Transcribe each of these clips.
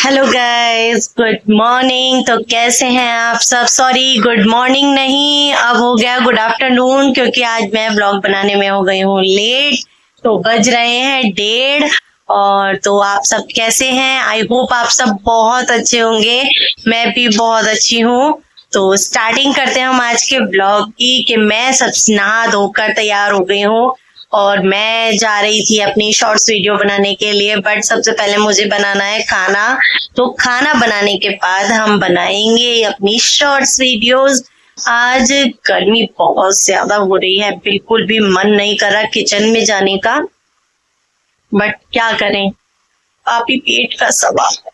Hello guys, good morning. तो कैसे हैं आप सब? सॉरी, गुड मॉर्निंग नहीं, अब हो गया गुड आफ्टरनून, क्योंकि आज मैं ब्लॉग बनाने में हो गई हूँ लेट। तो बज रहे हैं 1:30। और तो आप सब कैसे हैं? आई होप आप सब बहुत अच्छे होंगे। मैं भी बहुत अच्छी हूँ। तो स्टार्टिंग करते हैं हम आज के ब्लॉग की कि मैं सब नहा धोकर तैयार हो गई हूँ और मैं जा रही थी अपनी शॉर्ट्स वीडियो बनाने के लिए। बट सबसे पहले मुझे बनाना है खाना। तो खाना बनाने के बाद हम बनाएंगे अपनी शॉर्ट्स वीडियोस। आज गर्मी बहुत ज्यादा हो रही है, बिल्कुल भी मन नहीं कर रहा किचन में जाने का, बट क्या करें, आप ही पेट का सवाल है,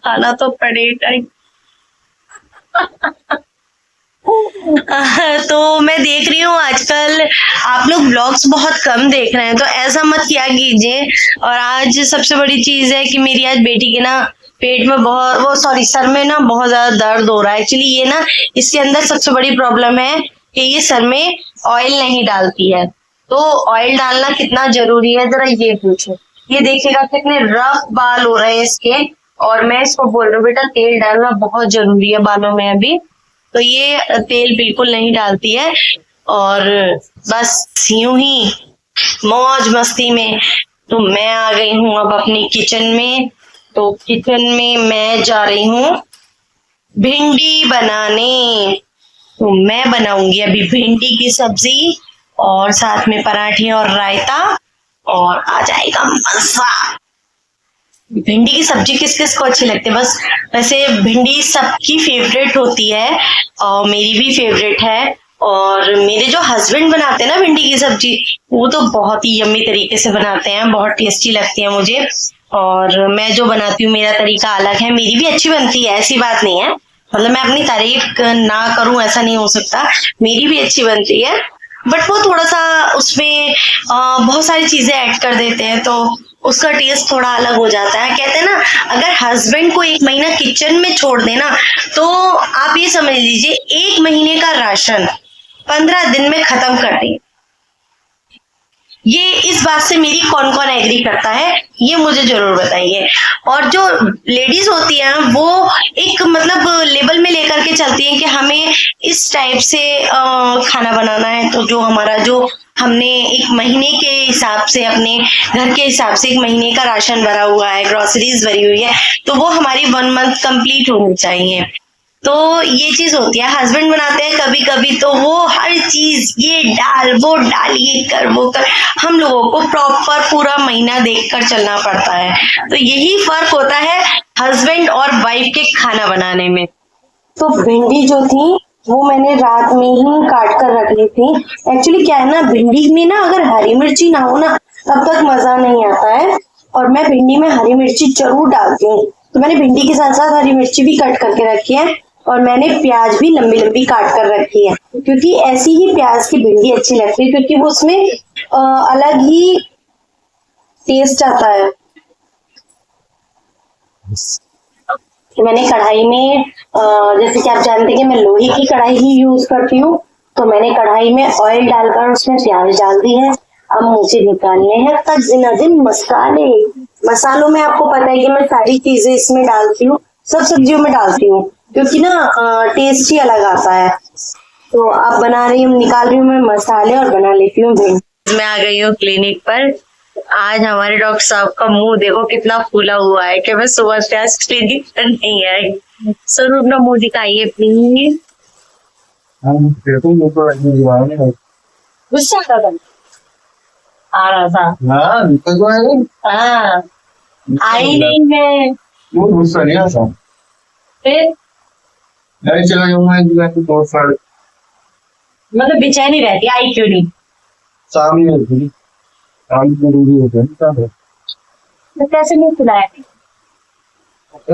खाना तो पड़ेगा ही। तो मैं देख रही हूँ आजकल आप लोग व्लॉग्स बहुत कम देख रहे हैं, तो ऐसा मत किया कीजिए। और आज सबसे बड़ी चीज है कि मेरी आज बेटी के ना पेट में सर में ना बहुत ज्यादा दर्द हो रहा है। एक्चुअली ये ना इसके अंदर सबसे बड़ी प्रॉब्लम है कि ये सर में ऑयल नहीं डालती है। तो ऑयल डालना कितना जरूरी है जरा ये पूछो। ये देखिएगा कितने रफ बाल हो रहे हैं इसके, और मैं इसको बोल रही हूँ बेटा तेल डालना बहुत जरूरी है बालों में अभी। तो ये तेल बिल्कुल नहीं डालती है और बस यूं ही मौज मस्ती में। तो मैं आ गई हूँ अब अपनी किचन में। तो किचन में मैं जा रही हूँ भिंडी बनाने। तो मैं बनाऊंगी अभी भिंडी की सब्जी और साथ में पराठे और रायता, और आ जाएगा मजा। भिंडी की सब्जी किस किस को अच्छी लगती है? बस वैसे भिंडी सबकी फेवरेट होती है और मेरी भी फेवरेट है। और मेरे जो हस्बैंड बनाते हैं ना भिंडी की सब्जी, वो तो बहुत ही यम्मी तरीके से बनाते हैं, बहुत टेस्टी लगती है मुझे। और मैं जो बनाती हूँ मेरा तरीका अलग है, मेरी भी अच्छी बनती है, ऐसी बात नहीं है। मतलब मैं अपनी तारीफ ना करूं ऐसा नहीं हो सकता, मेरी भी अच्छी बनती है। बट वो थोड़ा सा उसमें बहुत सारी चीजें ऐड कर देते हैं, तो उसका टेस्ट थोड़ा अलग हो जाता है। कहते हैं ना, अगर हस्बैंड को 1 महीना किचन में छोड़ देना तो आप ये समझ लीजिए 1 महीने का राशन 15 दिन में खत्म कर दें। ये इस बात से मेरी कौन कौन एग्री करता है, ये मुझे जरूर बताइए। और जो लेडीज होती हैं वो एक मतलब लेवल में लेकर के चलती हैं कि हमें इस टाइप से खाना बनाना है। तो जो हमारा जो हमने 1 महीने के हिसाब से अपने घर के हिसाब से 1 महीने का राशन भरा हुआ है, ग्रोसरीज भरी हुई है, तो वो हमारी 1 मंथ कंप्लीट होनी चाहिए। तो ये चीज होती है। हस्बैंड बनाते हैं कभी कभी तो वो हर चीज ये डाल वो डाल ये कर वो कर, हम लोगों को प्रॉपर पूरा महीना देखकर चलना पड़ता है। तो यही फर्क होता है हस्बैंड और वाइफ के खाना बनाने में। तो भिंडी जो थी वो मैंने रात में ही काट कर रख ली थी। एक्चुअली क्या है ना, भिंडी में ना अगर हरी मिर्ची ना हो ना तब तक मजा नहीं आता है, और मैं भिंडी में हरी मिर्ची जरूर डालती हूँ। तो मैंने भिंडी के साथ साथ हरी मिर्ची भी कट करके रखी है, और मैंने प्याज भी लंबी लंबी काट कर रखी है, क्योंकि ऐसी ही प्याज की भिंडी अच्छी लगती है, क्योंकि वो उसमें अलग ही टेस्ट आता है। मैंने कढ़ाई में जैसे कि आप जानते हैं कि मैं लोहे की कढ़ाई ही यूज करती हूँ, तो मैंने कढ़ाई में ऑयल डालकर उसमें प्याज डाल दी है। अब मुझे निकालने हैं तज़ीन मसाले। मसालों में आपको पता है कि मैं सारी चीजें इसमें डालती हूँ, सब सब्जियों में डालती हूँ, क्योंकि ना टेस्ट ही अलग आता है। तो अब बना रही हूँ, निकाल रही हूँ मैं मसाले और बना लेती हूँ भिंडी। मैं आ गई हूँ क्लिनिक पर। आज हमारे डॉक्टर साहब का मुंह देखो कितना फूला हुआ है कि मैं सुबह से आज क्लिनिक पर नहीं आई। स्वरूप ना मुंह दिखाइए प्लीज। गुस्सा आ रहा था। हाँ, आई नहीं मैं। वो गुस्सा नहीं आता। फिर चला जाऊंगा मतलब बेचैनी रहती, आई क्यों नहीं? शाम जरूरी होता है। तो कैसे नहीं खिलाया?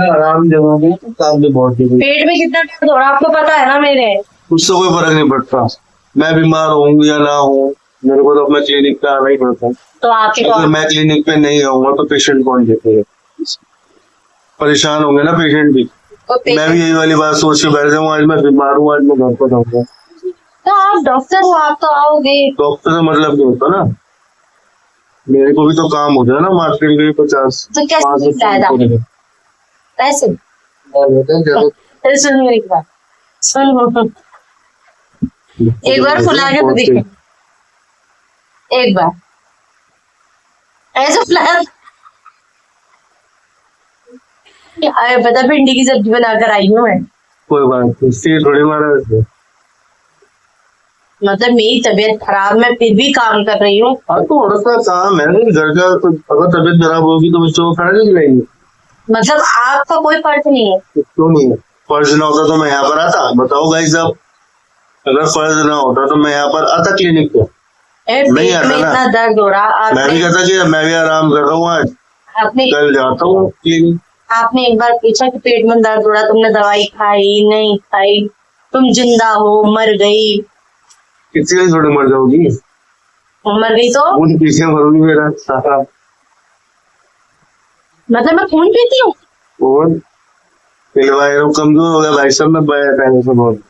आराम जगहोगे तो काम भी बहुत जरूरी। पेट में कितना दर्द हो रहा है आपको पता है ना मेरे? उससे कोई फर्क नहीं पड़ता, मैं बीमार हूँ या ना हूँ, मेरे को तो अपना क्लिनिक पे आना ही पड़ता है। तो आपके अगर मैं क्लिनिक पे नहीं आऊंगा तो पेशेंट कौन देखेगा? परेशान होंगे ना पेशेंट भी। मैं भी यही वाली बात सोच के बैठ जाऊँ, आज मैं बीमार हूँ, आज मैं घर पर जाऊंगा। तो आप डॉक्टर हो, आप तो आओगे। डॉक्टर से मतलब नहीं होता ना, मेरे को भी तो काम होता है ना, मार्केट के 50। तो कैसे पैसे जरूर अरे सुन मेरी बात, सुन एक बार फुला के तो दिखे, एक बार ऐसा फुलाया। अरे पता भिंडी की सब्जी बनाकर आई हूँ मैं। कोई बात नहीं, इससे थोड़ी मारा वैसे। मतलब मेरी तबीयत खराब, मैं फिर भी काम कर रही हूँ। हाँ तो औरत का काम है ना, घर का तो अगर तबीयत खराब होगी तो बच्चों को खाना नहीं खिलाएंगे। मतलब आपका कोई फर्ज नहीं है। क्यों नहीं है? फर्ज ना होता तो मैं यहाँ पर आता, बताओ भाई साहब। अगर फर्ज ना होता तो मैं यहाँ पर आता क्लिनिक पे। नहीं पेट आता में ना। इतना दर्द हो रहा, मैं भी कहता कि मैं भी आराम कर रहा हूँ आज, आपने कल जाता हूँ क्लिनिक। आपने एक बार पूछा कि पेट में दर्द हो रहा, तुमने दवाई खाई नहीं खाई? तुम जिंदा हो मर गई? किसी दिन थोड़ी मर जाओगी, मर गई तो खून पीछे मरूंगी मेरा सारा। मतलब मैं खून पीती हूँ? और भाई कमजोर हो गया भाई साहब, मैं पहले से बहुत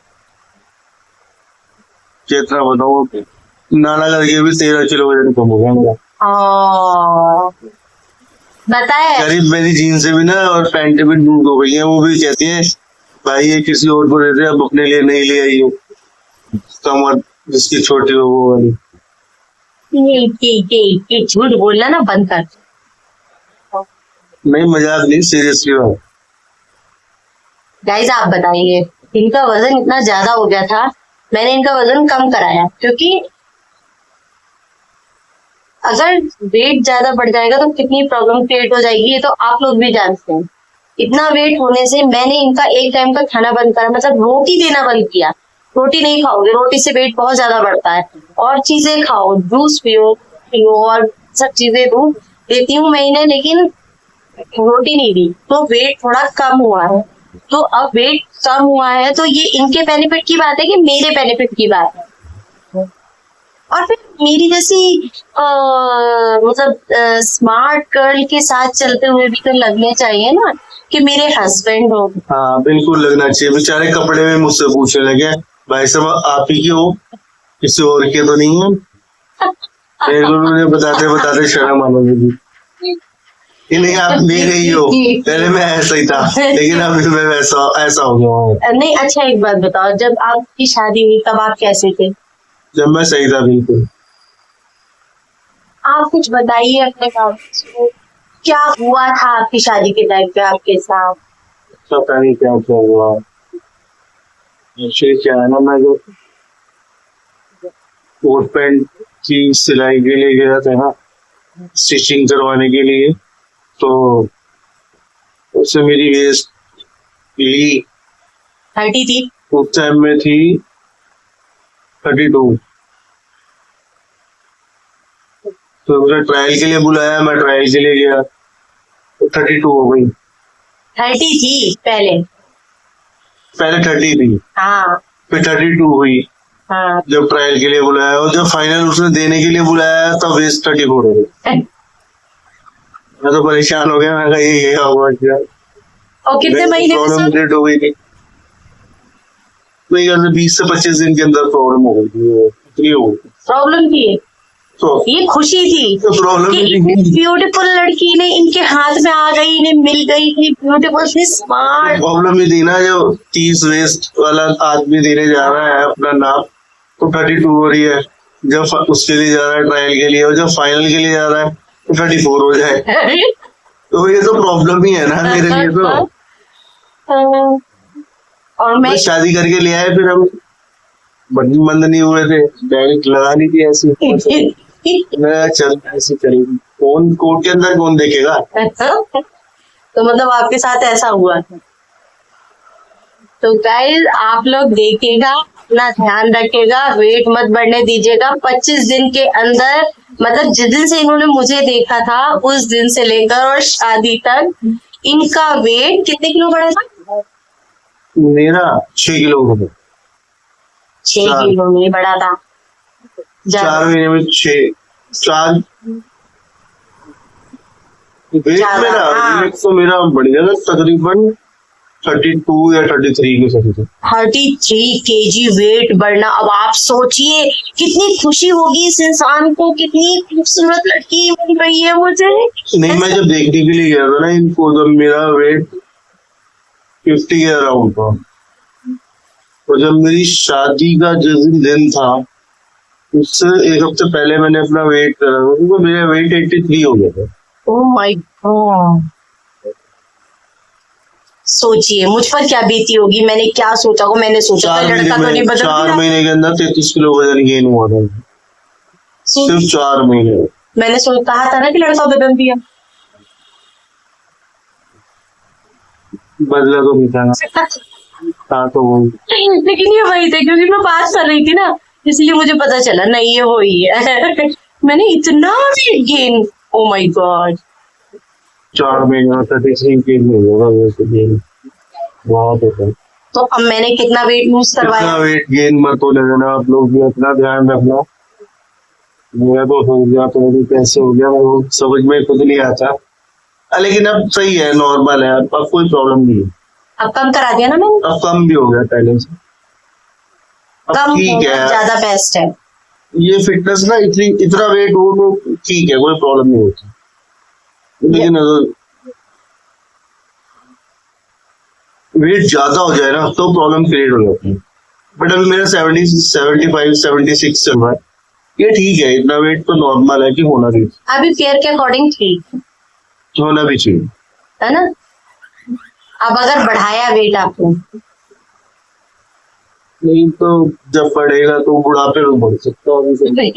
चेतना बताऊँ, नाना करके भी 13 किलो वजन कम हो गया मेरा। बताए गरीब मेरी जीन से भी ना और पैंट भी लूज हो गई है, वो भी कहती है भाई ये किसी और को देते, अब अपने लिए नहीं ले आई हो। कमर जिसकी छोटी हो वो वाली। ये झूठ बोलना ना बंद कर। नहीं मजाक नहीं, सीरियसली बात। गाइस आप बताइए, इनका वजन इतना ज्यादा हो गया था, मैंने इनका वजन कम कराया, क्योंकि अगर वेट ज्यादा बढ़ जाएगा तो कितनी प्रॉब्लम क्रिएट हो जाएगी, ये तो आप लोग भी जानते हैं। इतना वेट होने से मैंने इनका एक टाइम का खाना बंद करा, मतलब रोटी देना बंद किया। रोटी नहीं खाओगे, रोटी से वेट बहुत ज्यादा बढ़ता है। और चीजें खाओ, जूस पियो और सब चीजें दूध देती हूँ मैं इन्हें, लेकिन रोटी नहीं दी, तो वेट थोड़ा कम हुआ है। तो अब वेट कम हुआ है तो ये इनके बेनिफिट की बात है कि मेरे बेनिफिट की बात है? और फिर मेरी जैसी मतलब स्मार्ट गर्ल के साथ चलते हुए भी तो लगने चाहिए ना कि मेरे हस्बैंड हो। हाँ बिल्कुल लगना चाहिए। बेचारे कपड़े में मुझसे पूछने लगे भाई साहब आप ही की हो, किसी और के तो नहीं है। मेरे को मुझे बताते बताते शर्म आने लगी कि नहीं आप मेरे ही हो। पहले मैं ऐसा ही था, लेकिन अभी मैं ऐसा हो गया हूँ। नहीं अच्छा एक बात बताओ, जब आपकी शादी हुई तब आप कैसे थे? जब मैं सही था बिल्कुल। आप कुछ बताइए अपने काम से, क्या हुआ था आपकी शादी के टाइम पे आपके साथ? पता नहीं क्या क्या हुआ। एक्चुअली क्या है ना, मैं जो कोट पैंट की सिलाई के लिए गया था ना, स्टिचिंग करवाने के लिए, तो उससे मेरी वेस्ट ली 30 थी? उस टाइम में थी 32। तो मुझे ट्रायल के लिए बुलाया, मैं ट्रायल के लिए गया तो 32 हो गई। 30 थी पहले? पहले 30 थी, हाँ फिर 32 हुई हाँ। जब ट्रायल के लिए बुलाया, और जब फाइनल उसने देने के लिए बुलाया तब वेस्ट 34 हो गई। मैं तो परेशान हो गया, मैं कहा ये क्या हुआ क्या। और कितने महीने में प्रॉब्लम क्रिएट हो गई थी। मेरे ख्याल से 20 से 25 दिन के अंदर प्रॉब्लम हो गई थी। इतनी हो गई प्रॉब्लम थी? तो ये खुशी थी प्रॉब्लम कि ब्यूटीफुल लड़की ने इनके हाथ में आ गई, इन्हें मिल गई, इतनी ब्यूटीफुल, इतनी स्मार्ट। प्रॉब्लम ही थी ना, जो 30 वेस्ट वाला आदमी देने जा रहा है अपना नाम, तो 32 हो रही है। जब उसके लिए जा रहा है ट्रायल के लिए, और जब फाइनल के लिए जा रहा है तो 34 हो जाए। तो ये तो प्रॉब्लम ही है ना मेरे लिए। तो और मैं शादी करके ले आए, फिर हम बंद नहीं हुए थे, डायरेक्ट लगा ली थी ऐसी। मैं चल ऐसे चलेगी, कौन कोर्ट के अंदर कौन देखेगा। तो मतलब आपके साथ ऐसा हुआ था? तो गाइस आप लोग देखिएगा, अपना ध्यान रखिएगा, वेट मत बढ़ने दीजिएगा। 25 दिन के अंदर, मतलब जिस दिन से इन्होंने मुझे देखा था उस दिन से लेकर और शादी तक इनका वेट कितने किलो बढ़ा था? मेरा 6 किलो हो गया। 6 किलो नहीं बढ़ा था? 4 महीने में 4 वेट मेरा, हाँ। वेट तो मेरा बढ़ गया था तकरीबन 32 या 33 के साथ। 33 केजी वेट बढ़ना। अब आप सोचिए कितनी खुशी होगी इस इंसान को, कितनी खूबसूरत लड़की मिल रही है मुझे। नहीं मैं जब देखने के लिए गया था ना इनको, जब मेरा वेट 50 के अराउंड था। और जब मेरी शादी का जिस दिन था उससे एक हफ्ते पहले मैंने अपना वेट करा था, क्योंकि मेरा वेट 83 हो गया था। ओह माय गॉड, सोचिए मुझ पर क्या बीती होगी, मैंने क्या सोचा होगा। मैंने सोचा था लड़का तो नहीं बदल 4 गया। महीने के अंदर 33 किलो वजन गेन हुआ था, सिर्फ 4 महीने में। मैंने कहा था ना कि लड़का बदल दिया। बदला तो नहीं था ना। हाँ तो वो लेकिन ये वही थे, क्योंकि मैं बात कर रही थी ना, इसलिए मुझे पता चला नहीं ये वही है। मैंने इतना weight gain, oh my God. 4 महीने में 33 केजी हो गया वैसे गेन, बहुत होता है। तो अब मैंने कितना वेट लूज इतना करवाया? वेट गेन मत होने देना आप लोग भी, अपना ध्यान रखना। मेरा तो हो गया, तो मुझे कैसे हो गया वो समझ में खुद नहीं आता। लेकिन अब सही है, नॉर्मल है, अब कोई प्रॉब्लम नहीं है। अब कम करा दिया ना मैंने। अब कम भी हो गया पहले से, अब कम ठीक होना है। ज्यादा बेस्ट है। ये फिटनेस ना इतना वेट हो तो ठीक है, कोई प्रॉब्लम नहीं होती। लेकिन अगर वेट ज्यादा हो जाए ना तो प्रॉब्लम क्रिएट हो जाती है। बट अभी मेरा 75 76 चल रहा है, ये ठीक है। इतना वेट तो नॉर्मल है कि होना भी, अभी फेयर के अकॉर्डिंग ठीक होना भी चाहिए। है ना। अब अगर बढ़ाया वेट आपने, नहीं तो जब बढ़ेगा तो बुढ़ापे में बढ़ सकता है।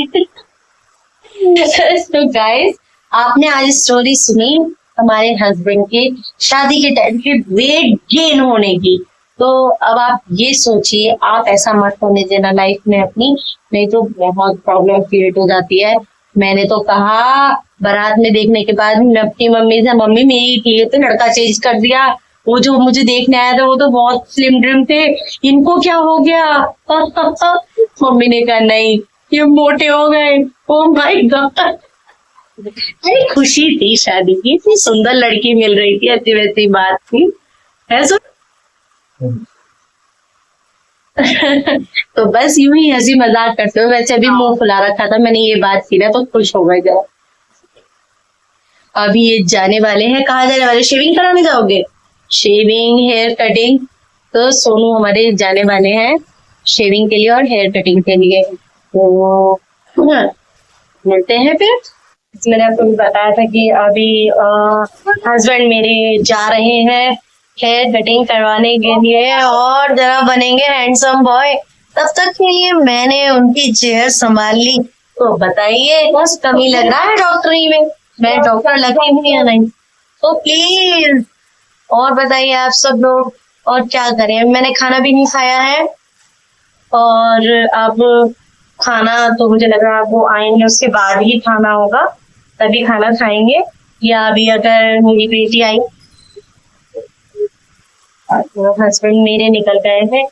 तो गाइस, आपने आज स्टोरी सुनी हमारे हस्बैंड के शादी के टाइम के वेट गेन होने की। तो अब आप ये सोचिए, आप ऐसा मत होने देना लाइफ में अपनी, नहीं तो बहुत प्रॉब्लम क्रिएट हो जाती है। मैंने तो कहा बारात में देखने के बाद मैं अपनी मम्मी से, मम्मी मेरी थी तो लड़का चेंज कर दिया, वो जो मुझे देखने आया था वो तो बहुत स्लिम ड्रिम थे, इनको क्या हो गया? मम्मी ने कहा नहीं, ये मोटे हो गए। Oh my God. अरे खुशी थी शादी की, इतनी सुंदर लड़की मिल रही थी, ऐसी वैसी बात थी ऐसा। तो बस यूं ही हंसी मजाक करते हो। वैसे अभी मुंह फुला रखा था मैंने, ये बात की ना तो खुश हो गए जरा। अभी ये जाने वाले हैं, कहाँ जाने वाले? शेविंग कराने जाओगे? Shaving, hair cutting. तो सोनू हमारे जाने वाले हैं शेविंग के लिए और हेयर कटिंग के लिए। तो मिलते हैं फिर। मैंने आपको बताया था कि अभी हस्बैंड मेरे जा रहे हैं हेयर कटिंग करवाने के लिए और जरा बनेंगे हैंडसम बॉय। तब तक के लिए मैंने उनकी चेयर संभाल ली। तो बताइए, बस कमी लग रहा है डॉक्टरी में, मैं डॉक्टर लगी भी या नहीं? तो प्लीज और बताइए आप सब लोग, और क्या करें? मैंने खाना भी नहीं खाया है और अब खाना तो मुझे लग रहा है वो आएंगे उसके बाद ही खाना होगा, तभी खाना खाएंगे। या अभी अगर मेरी बेटी आई, हस्बैंड मेरे निकल गए हैं,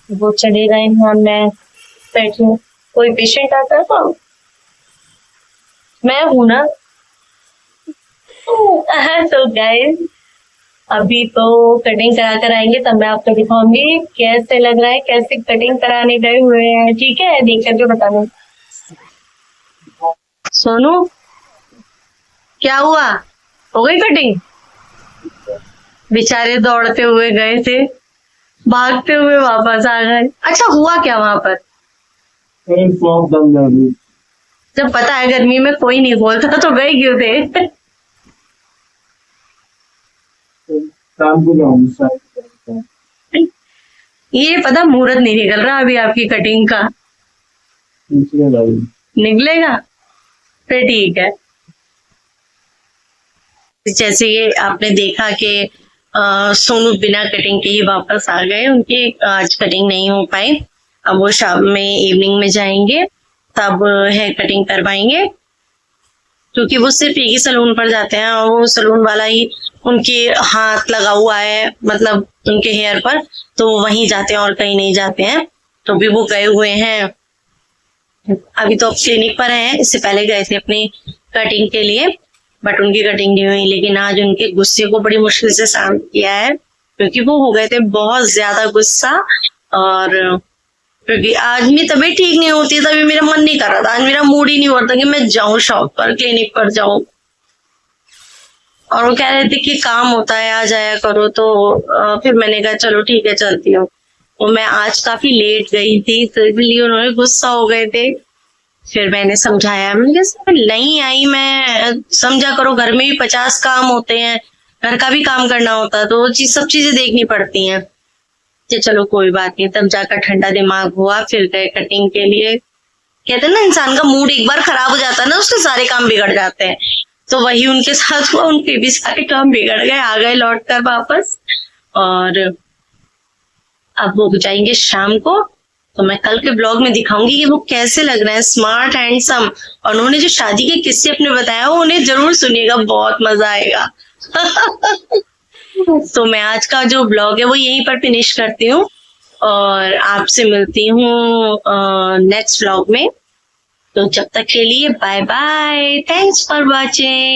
वो चले गए हैं और मैं बैठी हूँ। कोई पेशेंट आता है तो मैं हूं ना। तो गाइस, अभी तो कटिंग करा कर आएंगे तब मैं आपको दिखाऊंगी कैसे लग रहा है, कैसे कटिंग कराने गए हुए हैं। ठीक है, देख करके बताना। सोनू, क्या हुआ? हो गई कटिंग? बेचारे दौड़ते हुए गए थे, भागते हुए वापस आ गए। अच्छा, हुआ क्या वहां पर? जब पता है गर्मी में कोई नहीं बोलता तो गए क्यों थे? ये पता मुहूर्त नहीं निकल रहा अभी आपकी कटिंग का। निकलेगा फिर ठीक है। जैसे ये आपने देखा कि सोनू बिना कटिंग के ही वापस आ गए, उनकी आज कटिंग नहीं हो पाई। अब वो शाम में इवनिंग में जाएंगे तब हेयर कटिंग करवाएंगे, क्योंकि वो सिर्फ एक ही सलून पर जाते हैं और वो सलून वाला ही उनके हाथ लगा हुआ है, मतलब उनके हेयर पर, तो वो वहीं जाते हैं और कहीं नहीं जाते हैं। तो भी वो गए हुए हैं, अभी तो क्लिनिक पर हैं, इससे पहले गए थे अपनी कटिंग के लिए, बट उनकी कटिंग नहीं हुई। लेकिन आज उनके गुस्से को बड़ी मुश्किल से शांत किया है, क्योंकि वो हो गए थे बहुत ज्यादा गुस्सा। और क्योंकि आज मेरी तबीयत ठीक नहीं होती, तभी मेरा मन नहीं कर रहा था, आज मेरा मूड ही नहीं हो रहा था कि मैं जाऊं शॉप पर, क्लिनिक पर जाऊं। और वो कह रहे थे कि काम होता है आ जाया करो, तो फिर मैंने कहा चलो ठीक है चलती हूँ। और मैं आज काफी लेट गई थी तो इसलिए उन्होंने गुस्सा हो गए थे। फिर मैंने समझाया, मैंने कहा नहीं आई, मैं समझा करो घर में भी 50 काम होते हैं, घर का भी काम करना होता है, तो वो सब चीजें देखनी पड़ती हैं। कि चलो कोई बात नहीं, तब जाकर ठंडा दिमाग हुआ, फिर गए कटिंग के लिए। कहते हैं ना इंसान का मूड एक बार खराब हो जाता है ना, उसके सारे काम बिगड़ जाते हैं। तो वही उनके साथ हुआ, उनके भी सारे काम बिगड़ गए, आ गए लौट कर वापस। और अब वो जाएंगे शाम को, तो मैं कल के ब्लॉग में दिखाऊंगी कि वो कैसे लग रहे हैं, स्मार्ट हैंडसम। और उन्होंने जो शादी के किस्से अपने बताया वो उन्हें जरूर सुनिएगा, बहुत मजा आएगा। तो मैं आज का जो ब्लॉग है वो यहीं पर फिनिश करती हूँ और आपसे मिलती हूँ नेक्स्ट ब्लॉग में। तो जब तक के लिए bye bye, thanks for watching.